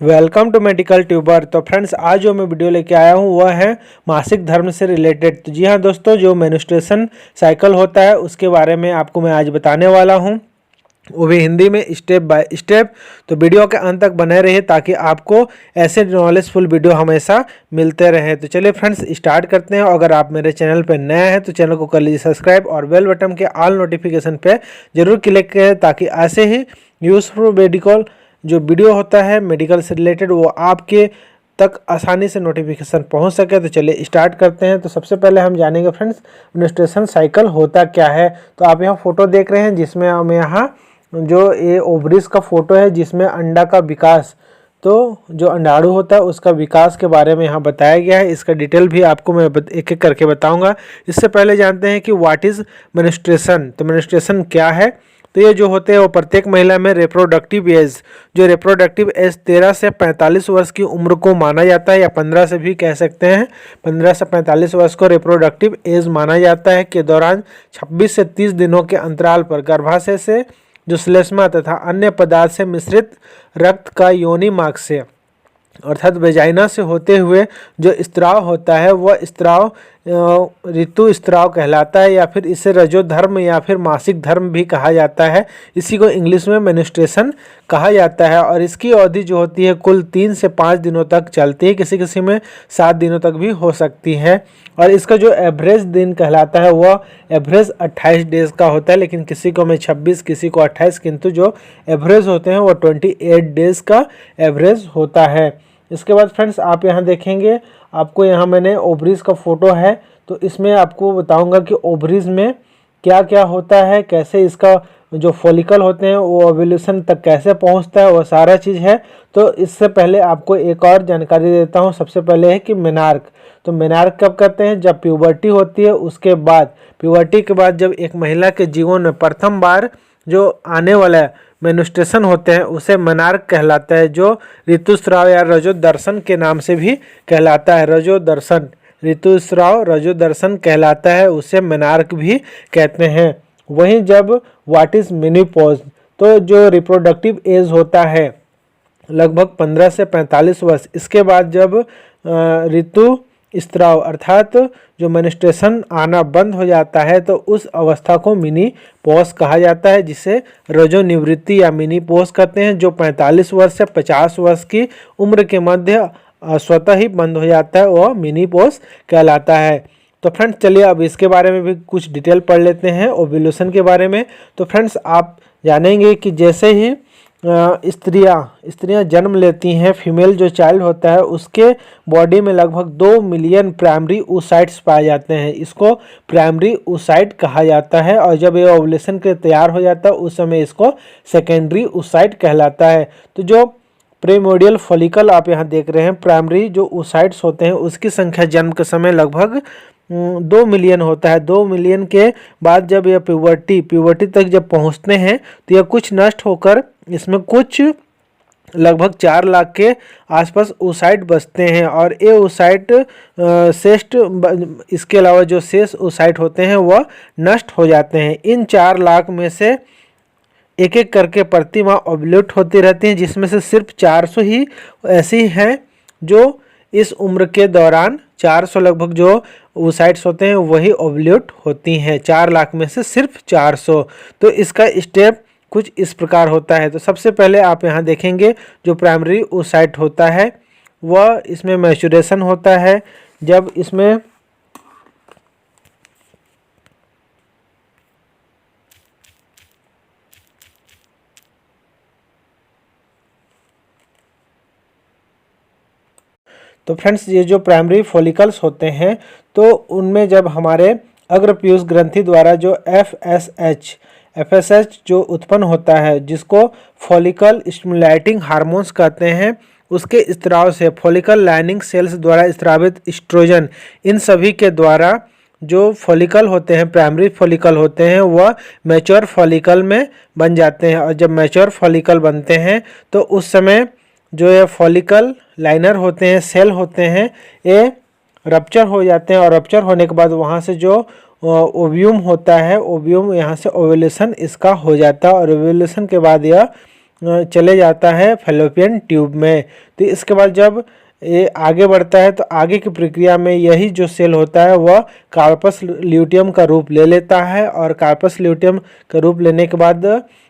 Welcome to medical tuber. तो friends, आज जो मैं वीडियो लेके आया हूँ वह है मासिक धर्म से रिलेटेड। तो जी हाँ दोस्तों, जो मेंस्ट्रुएशन साइकिल होता है उसके बारे में आपको मैं आज बताने वाला हूँ, वो भी हिंदी में स्टेप बाय स्टेप। तो वीडियो के अंत तक बने रहिए ताकि आपको ऐसे नॉलेजफुल वीडियो हमेशा मिलते रहें। तो चलिए फ्रेंड्स, स्टार्ट करते हैं। अगर आप मेरे चैनल पर नए हैं तो चैनल को कर लीजिए सब्सक्राइब और बेल बटन के ऑल नोटिफिकेशन पे जरूर क्लिक करें ताकि ऐसे ही यूजफुल मेडिकल जो वीडियो होता है मेडिकल से रिलेटेड वो आपके तक आसानी से नोटिफिकेशन पहुंच सके। तो चलिए स्टार्ट करते हैं। तो सबसे पहले हम जानेंगे फ्रेंड्स, मेंस्ट्रुएशन साइकिल होता क्या है। तो आप यहाँ फोटो देख रहे हैं जिसमें हम यहाँ जो ये ओवरीज का फोटो है जिसमें अंडा का विकास, तो जो अंडाणु होता है उसका विकास के बारे में यहाँ बताया गया है। इसका डिटेल भी आपको मैं एक एक करके बताऊंगा। इससे पहले जानते हैं कि व्हाट इज़ मेंस्ट्रुएशन। तो मेंस्ट्रुएशन क्या है। तो ये जो होते हैं वो प्रत्येक महिला में रिप्रोडक्टिव एज, जो रिप्रोडक्टिव एज 13 से 45 वर्ष की उम्र को माना जाता है, या 15 से भी कह सकते हैं। 15 से 45 वर्ष को रिप्रोडक्टिव एज माना जाता है के दौरान 26 से 30 दिनों के अंतराल पर गर्भाशय से जो श्लेष्मा तथा अन्य पदार्थ से मिश्रित रक्त का योनि मार्ग से अर्थात वेजाइना से होते हुए जो स्त्राव होता है वह स्त्राव ऋतु स्त्राव कहलाता है, या फिर इसे रजोधर्म या फिर मासिक धर्म भी कहा जाता है। इसी को इंग्लिश में मेंस्ट्रुएशन कहा जाता है। और इसकी अवधि जो होती है कुल 3 से 5 दिनों तक चलती है, किसी किसी में 7 दिनों तक भी हो सकती है। और इसका जो एवरेज दिन कहलाता है वह एवरेज 28 डेज का होता है, लेकिन किसी को में 26 किसी को 28, किंतु जो एवरेज होते हैं वो 28 डेज का एवरेज होता है। इसके बाद फ्रेंड्स, आप यहाँ देखेंगे, आपको यहाँ मैंने ओवरीज का फोटो है। तो इसमें आपको बताऊंगा कि ओवरीज में क्या क्या होता है, कैसे इसका जो फॉलिकल होते हैं वो ओव्यूलेशन तक कैसे पहुंचता है, वो सारा चीज़ है। तो इससे पहले आपको एक और जानकारी देता हूं। सबसे पहले है कि मेनार्क। तो मेनार्क कब करते हैं, जब प्यूबर्टी होती है उसके बाद। प्यूबर्टी के बाद जब एक महिला के जीवन में प्रथम बार जो आने वाला मेंस्ट्रुएशन होते हैं उसे मेनार्क कहलाता है, जो ऋतुस्राव या रजोदर्शन के नाम से भी कहलाता है। रजोदर्शन, ऋतुस्राव रजोदर्शन कहलाता है, उसे मेनार्क भी कहते हैं। वहीं जब व्हाट इज मेनोपॉज, तो जो रिप्रोडक्टिव एज होता है लगभग 15 से 45 वर्ष, इसके बाद जब ऋतु स्त्राव अर्थात जो मेंस्ट्रुएशन आना बंद हो जाता है तो उस अवस्था को मिनी पॉज कहा जाता है, जिसे रजो निवृत्ति या मिनी पॉज कहते हैं। जो 45 वर्ष से 50 वर्ष की उम्र के मध्य स्वतः ही बंद हो जाता है, वह मिनी पॉज कहलाता है। तो फ्रेंड्स चलिए अब इसके बारे में भी कुछ डिटेल पढ़ लेते हैं, ओव्यूलेशन के बारे में। तो फ्रेंड्स, आप जानेंगे कि जैसे ही स्त्रियां जन्म लेती हैं, फीमेल जो चाइल्ड होता है उसके बॉडी में लगभग 2 मिलियन प्राइमरी oocytes पाए जाते हैं। इसको प्राइमरी oocyte कहा जाता है। और जब ये ओव्यूलेशन के तैयार हो जाता है उस समय इसको सेकेंडरी oocyte कहलाता है। तो जो प्रीमोर्डियल फॉलिकल आप यहाँ देख रहे हैं, प्राइमरी जो oocytes होते हैं उसकी संख्या जन्म के समय लगभग 2 मिलियन होता है। 2 मिलियन के बाद जब यह प्यूबर्टी तक जब पहुँचते हैं तो यह कुछ नष्ट होकर इसमें कुछ लगभग 4 लाख के आसपास oocyte बचते हैं। और ये oocyte शेष, इसके अलावा जो शेष oocyte होते हैं वह नष्ट हो जाते हैं। इन 4 लाख में से एक एक करके प्रति माह ओव्यूलेट होती रहती हैं, जिसमें से सिर्फ 400 ही ऐसी हैं जो इस उम्र के दौरान 400 लगभग जो oocytes होते हैं वही ओव्यूलेट होती हैं। 4 लाख में से सिर्फ 400। तो इसका स्टेप कुछ इस प्रकार होता है। तो सबसे पहले आप यहाँ देखेंगे जो प्राइमरी oocyte होता है वह इसमें मैच्योरेशन होता है। जब इसमें तो फ्रेंड्स, ये जो प्राइमरी फॉलिकल्स होते हैं तो उनमें जब हमारे अग्रपीयूष ग्रंथि द्वारा जो एफएसएच जो उत्पन्न होता है, जिसको फॉलिकल स्टिमुलेटिंग हार्मोन्स कहते हैं, उसके स्त्राव से फॉलिकल लाइनिंग सेल्स द्वारा स्त्रावित एस्ट्रोजन, इन सभी के द्वारा जो फॉलिकल होते हैं, प्राइमरी फॉलिकल होते हैं, वह मैच्योर फॉलिकल में बन जाते हैं। और जब मैच्योर फॉलिकल बनते हैं तो उस समय जो ये फॉलिकल लाइनर होते हैं, सेल होते हैं, ये रप्चर हो जाते हैं। और रप्चर होने के बाद वहाँ से जो ओव्यूम होता है, ओव्यूम यहाँ से ओव्यूलेशन इसका हो जाता है। और ओव्यूलेशन के बाद यह चले जाता है फैलोपियन ट्यूब में। तो इसके बाद जब ये आगे बढ़ता है तो आगे की प्रक्रिया में यही जो सेल होता है वह कार्पस ल्यूटियम का रूप ले लेता है, और कार्पस ल्यूटियम का रूप लेने के बाद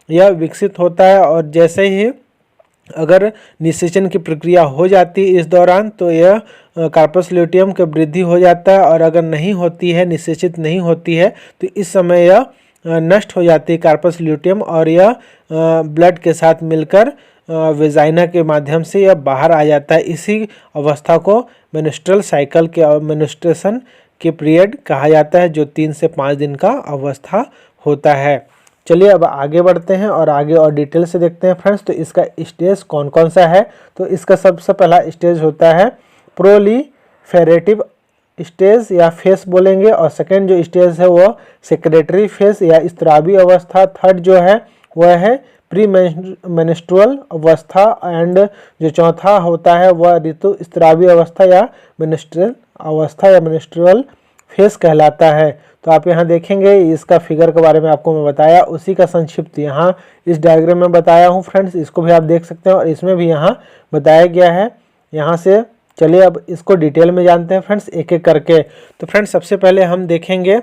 यह विकसित होता है, और जैसे ही अगर निषेचन की प्रक्रिया हो जाती है इस दौरान तो यह कार्पस ल्यूटियम का वृद्धि हो जाता है, और अगर नहीं होती है, निषेचित नहीं होती है, तो इस समय यह नष्ट हो जाती है कार्पस ल्यूटियम, और यह ब्लड के साथ मिलकर वेजाइना के माध्यम से यह बाहर आ जाता है। इसी अवस्था को मेंस्ट्रुअल साइकिल के मेंस्ट्रुएशन के पीरियड कहा जाता है, जो 3 से 5 दिन का अवस्था होता है। चलिए अब आगे बढ़ते हैं और आगे और डिटेल से देखते हैं फ्रेंड्स। तो इसका स्टेज कौन कौन सा है? तो इसका सबसे पहला स्टेज होता है प्रोलीफेरेटिव स्टेज या फेस बोलेंगे, और सेकेंड जो स्टेज है वह सेक्रेटरी फेस या स्त्रावी अवस्था। थर्ड जो है वह है प्री मेंस्ट्रुअल अवस्था, एंड जो चौथा होता है वह ऋतु स्त्रावी अवस्था या मेंस्ट्रुअल अवस्था या मेंस्ट्रुअल फेस कहलाता है। तो आप यहाँ देखेंगे इसका फिगर के बारे में आपको मैं बताया, उसी का संक्षिप्त यहाँ इस डायग्राम में बताया हूँ फ्रेंड्स। इसको भी आप देख सकते हैं और इसमें भी यहाँ बताया गया है। यहाँ से चलिए अब इसको डिटेल में जानते हैं फ्रेंड्स एक एक करके। तो फ्रेंड्स सबसे पहले हम देखेंगे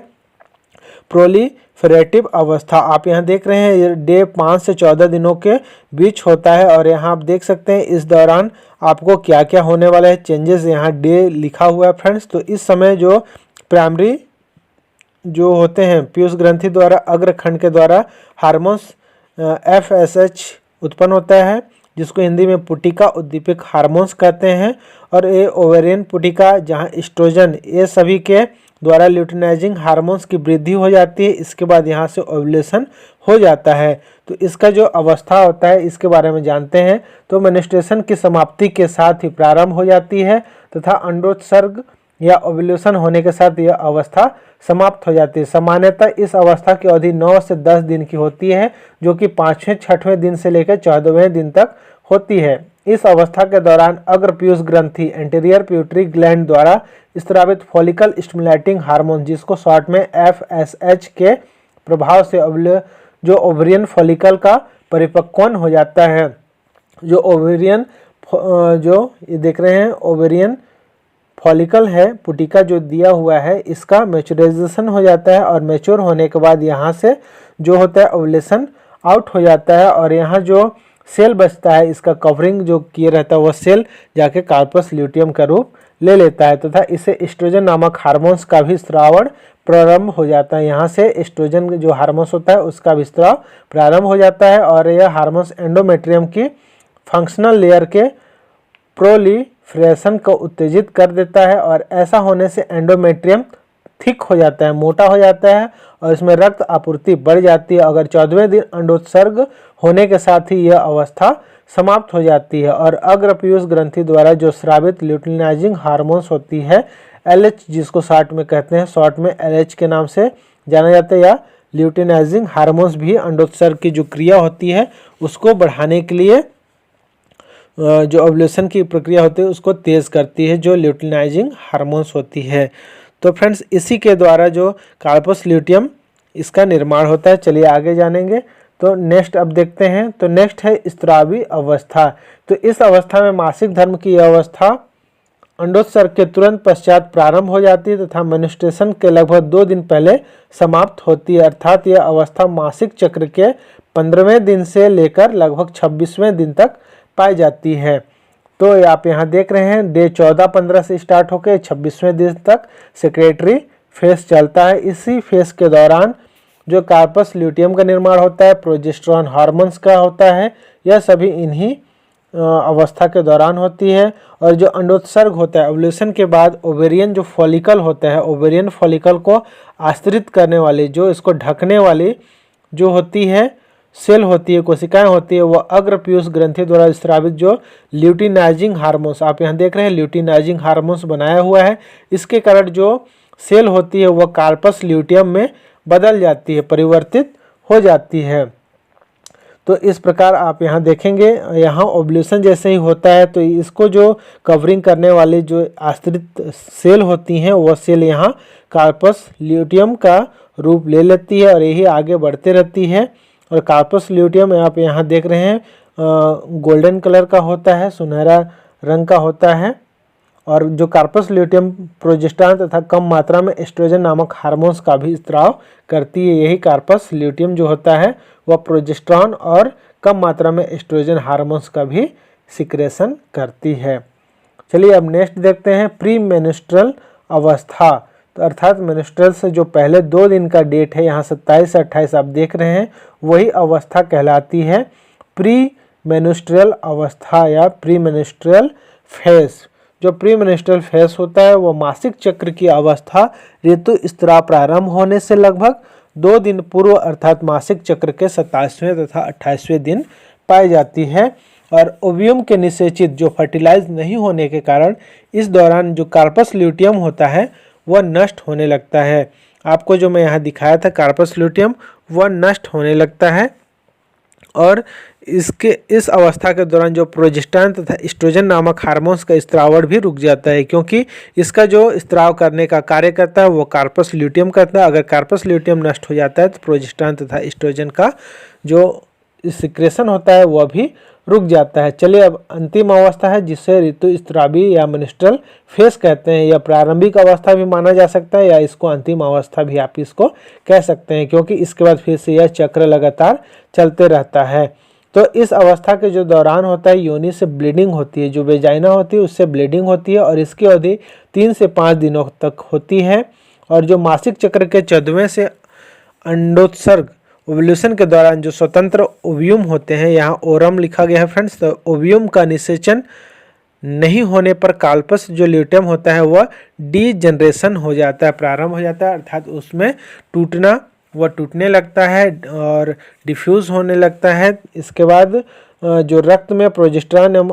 प्रोलीफेरेटिव अवस्था। आप यहाँ देख रहे हैं ये डे 5 से 14 दिनों के बीच होता है, और यहाँ आप देख सकते हैं इस दौरान आपको क्या क्या होने वाला है, चेंजेस यहाँ डे लिखा हुआ है फ्रेंड्स। तो इस समय जो प्राइमरी जो होते हैं पीयूष ग्रंथि द्वारा अग्रखंड के द्वारा हार्मोन्स FSH उत्पन्न होता है, जिसको हिंदी में पुटिका उद्दीपक हार्मोन्स कहते हैं, और ये ओवेरियन पुटिका जहाँ एस्ट्रोजन ये सभी के द्वारा ल्यूटिनाइजिंग हार्मोन्स की वृद्धि हो जाती है। इसके बाद यहाँ से ओव्यूलेशन हो जाता है। तो इसका जो अवस्था होता है इसके बारे में जानते हैं। तो मेंस्ट्रुएशन की समाप्ति के साथ ही प्रारंभ हो जाती है तथा अंडोत्सर्ग या ओव्यूलेशन होने के साथ यह अवस्था समाप्त हो जाती है। सामान्यतः इस अवस्था की अवधि 9 से 10 दिन की होती है, जो कि 5वें 6वें दिन से लेकर 14वें दिन तक होती है। इस अवस्था के दौरान अग्र पीयूष ग्रंथि एंटीरियर पिट्यूटरी ग्लैंड द्वारा स्त्रावित फॉलिकल स्टिमुलेटिंग हार्मोन, जिसको शॉर्ट में FSH के प्रभाव से जो ओवेरियन फॉलिकल का परिपक्वन हो जाता है। जो ओवेरियन जो ये देख रहे हैं ओवेरियन फॉलिकल है पुटिका जो दिया हुआ है, इसका मैच्योराइजेशन हो जाता है, और मैच्योर होने के बाद यहाँ से जो होता है ओव्यूलेशन आउट हो जाता है, और यहाँ जो सेल बचता है इसका कवरिंग जो किए रहता है वह सेल जाके कार्पस ल्यूटियम का रूप ले लेता है, तथा इससे एस्ट्रोजन नामक हार्मोन्स का भी स्रावण प्रारंभ हो जाता है। यहाँ से एस्ट्रोजन जो हार्मोन्स होता है उसका भी स्राव प्रारंभ हो जाता है, और यह हार्मोन्स एंडोमेट्रियम की फंक्शनल लेयर के प्रोलीफरेशन को उत्तेजित कर देता है, और ऐसा होने से एंडोमेट्रियम थिक हो जाता है, मोटा हो जाता है, और इसमें रक्त आपूर्ति बढ़ जाती है। अगर 14वें दिन अंडोत्सर्ग होने के साथ ही यह अवस्था समाप्त हो जाती है, और अग्र पीयूष ग्रंथि द्वारा जो स्रावित ल्यूटिनाइजिंग हार्मोन्स होती है LH, जिसको शॉर्ट में कहते हैं, शॉर्ट में LH के नाम से जाना जाता है, या ल्यूटिनाइजिंग हार्मोन्स भी अंडोत्सर्ग की जो क्रिया होती है उसको बढ़ाने के लिए जो ओव्यूलेशन की प्रक्रिया होती है उसको तेज़ करती है, जो ल्यूटिनाइजिंग हार्मोन्स होती है। तो फ्रेंड्स इसी के द्वारा जो कार्पस ल्यूटियम इसका निर्माण होता है। चलिए आगे जानेंगे। तो नेक्स्ट अब देखते हैं। तो नेक्स्ट है स्त्रावी अवस्था। तो इस अवस्था में मासिक धर्म की अवस्था अंडोत्सर्ग के तुरंत पश्चात प्रारंभ हो जाती है तथा मेंस्ट्रुएशन के लगभग 2 दिन पहले समाप्त होती है, अर्थात यह अवस्था मासिक चक्र के 15वें दिन से लेकर लगभग 26वें दिन तक पाई जाती है। तो आप यहाँ देख रहे हैं डे 14-15 से स्टार्ट होकर 26वें दिन तक सेक्रेटरी फेस चलता है। इसी फेस के दौरान जो कार्पस ल्यूटियम का निर्माण होता है, प्रोजेस्टेरोन हार्मोन्स का होता है, यह सभी इन्हीं अवस्था के दौरान होती है। और जो अंडोत्सर्ग होता है ओव्यूलेशन के बाद ओवेरियन जो फॉलिकल होता है, ओवेरियन फॉलिकल को आश्रित करने वाली जो इसको ढकने वाली जो होती है सेल होती है, कोशिकाएं होती है, वह अग्र पीयूष ग्रंथि द्वारा स्रावित जो ल्यूटिनाइजिंग हार्मोन्स, आप यहाँ देख रहे हैं ल्यूटिनाइजिंग हार्मोन्स बनाया हुआ है, इसके कारण जो सेल होती है वह कार्पस ल्यूटियम में बदल जाती है, परिवर्तित हो जाती है। तो इस प्रकार आप यहाँ देखेंगे, यहाँ ओव्यूलेशन जैसे ही होता है तो इसको जो कवरिंग करने वाली जो आश्रित सेल होती हैं वह सेल यहाँ कार्पस ल्यूटियम का रूप ले लेती है, और यही आगे बढ़ते रहती है। और कार्पस ल्यूटियम आप यहाँ देख रहे हैं गोल्डन कलर का होता है, सुनहरा रंग का होता है। और जो कार्पस ल्यूटियम प्रोजेस्टेरॉन तथा कम मात्रा में एस्ट्रोजन नामक हार्मोन्स का भी स्त्राव करती है। यही कार्पस ल्यूटियम जो होता है वह प्रोजेस्टेरॉन और कम मात्रा में एस्ट्रोजन हार्मोन्स का भी सिक्रेशन करती है। चलिए अब नेक्स्ट देखते हैं प्री मेंस्ट्रुअल अवस्था। तो अर्थात मेंस्ट्रुअल से जो पहले 2 दिन का डेट है, यहाँ 27 से 28 आप देख रहे हैं, वही अवस्था कहलाती है प्री मेंस्ट्रुअल अवस्था या प्री मेंस्ट्रुअल फेज। जो प्री मेंस्ट्रुअल फेज होता है वह मासिक चक्र की अवस्था ऋतु स्त्राव प्रारंभ होने से लगभग 2 दिन पूर्व अर्थात मासिक चक्र के 27वें तथा 28वें दिन पाई जाती है। और ओवियम के निषेचित जो फर्टिलाइज नहीं होने के कारण इस दौरान जो कार्पस ल्यूटियम होता है वह नष्ट होने लगता है। आपको जो मैं यहाँ दिखाया था कार्पस ल्यूटियम वह नष्ट होने लगता है और इस अवस्था के दौरान जो प्रोजेस्टेरॉन तथा एस्ट्रोजन नामक हार्मोन्स का स्त्रावण भी रुक जाता है, क्योंकि इसका जो स्त्राव करने का कार्य करता है वो कार्पस ल्यूटियम करता है। अगर कार्पस ल्यूटियम नष्ट हो जाता है तो प्रोजेस्टेरॉन तथा एस्ट्रोजन का जो सिक्रेशन होता है वह भी रुक जाता है। चलिए अब अंतिम अवस्था है जिसे ऋतुस्रावी या मेंस्ट्रुअल फेज कहते हैं। यह प्रारंभिक अवस्था भी माना जा सकता है या इसको अंतिम अवस्था भी आप इसको कह सकते हैं, क्योंकि इसके बाद फिर से यह चक्र लगातार चलते रहता है। तो इस अवस्था के जो दौरान होता है योनि से ब्लीडिंग होती है, जो वेजाइना होती है उससे ब्लीडिंग होती है और इसकी अवधि 3 से 5 दिनों तक होती है। और जो मासिक चक्र के 14वें से अंडोत्सर्ग ओव्यूलेशन के दौरान जो स्वतंत्र ओव्यूम होते हैं, यहाँ ओरम लिखा गया है फ्रेंड्स, तो ओव्यूम का निषेचन नहीं होने पर कार्पस जो ल्यूटियम होता है वह डीजनरेशन हो जाता है, प्रारंभ हो जाता है, अर्थात उसमें टूटने लगता है और डिफ्यूज होने लगता है। इसके बाद जो रक्त में प्रोजेस्टेरॉन एवं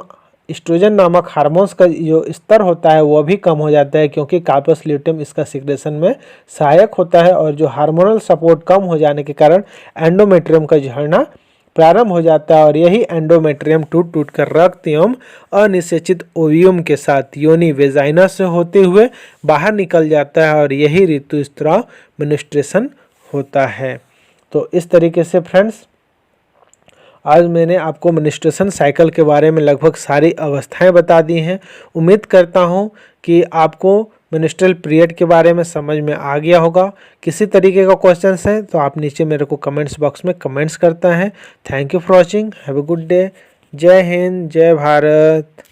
एस्ट्रोजन नामक हार्मोन्स का जो स्तर होता है वह भी कम हो जाता है, क्योंकि कार्पस ल्यूटियम इसका सिक्रेशन में सहायक होता है। और जो हार्मोनल सपोर्ट कम हो जाने के कारण एंडोमेट्रियम का झड़ना प्रारंभ हो जाता है और यही एंडोमेट्रियम टूट टूट कर रक्त एवं अनिषेचित ओव्यूम के साथ योनि वेजाइना से होते हुए बाहर निकल जाता है और यही ऋतुस्राव मेंस्ट्रुएशन होता है। तो इस तरीके से फ्रेंड्स आज मैंने आपको मेंस्ट्रुएशन साइकिल के बारे में लगभग सारी अवस्थाएं बता दी हैं। उम्मीद करता हूं कि आपको मेंस्ट्रुअल पीरियड के बारे में समझ में आ गया होगा। किसी तरीके का क्वेश्चन है तो आप नीचे मेरे को कमेंट्स बॉक्स में कमेंट्स करता है। Thank you for watching, have a good day. जय हिंद, जय भारत।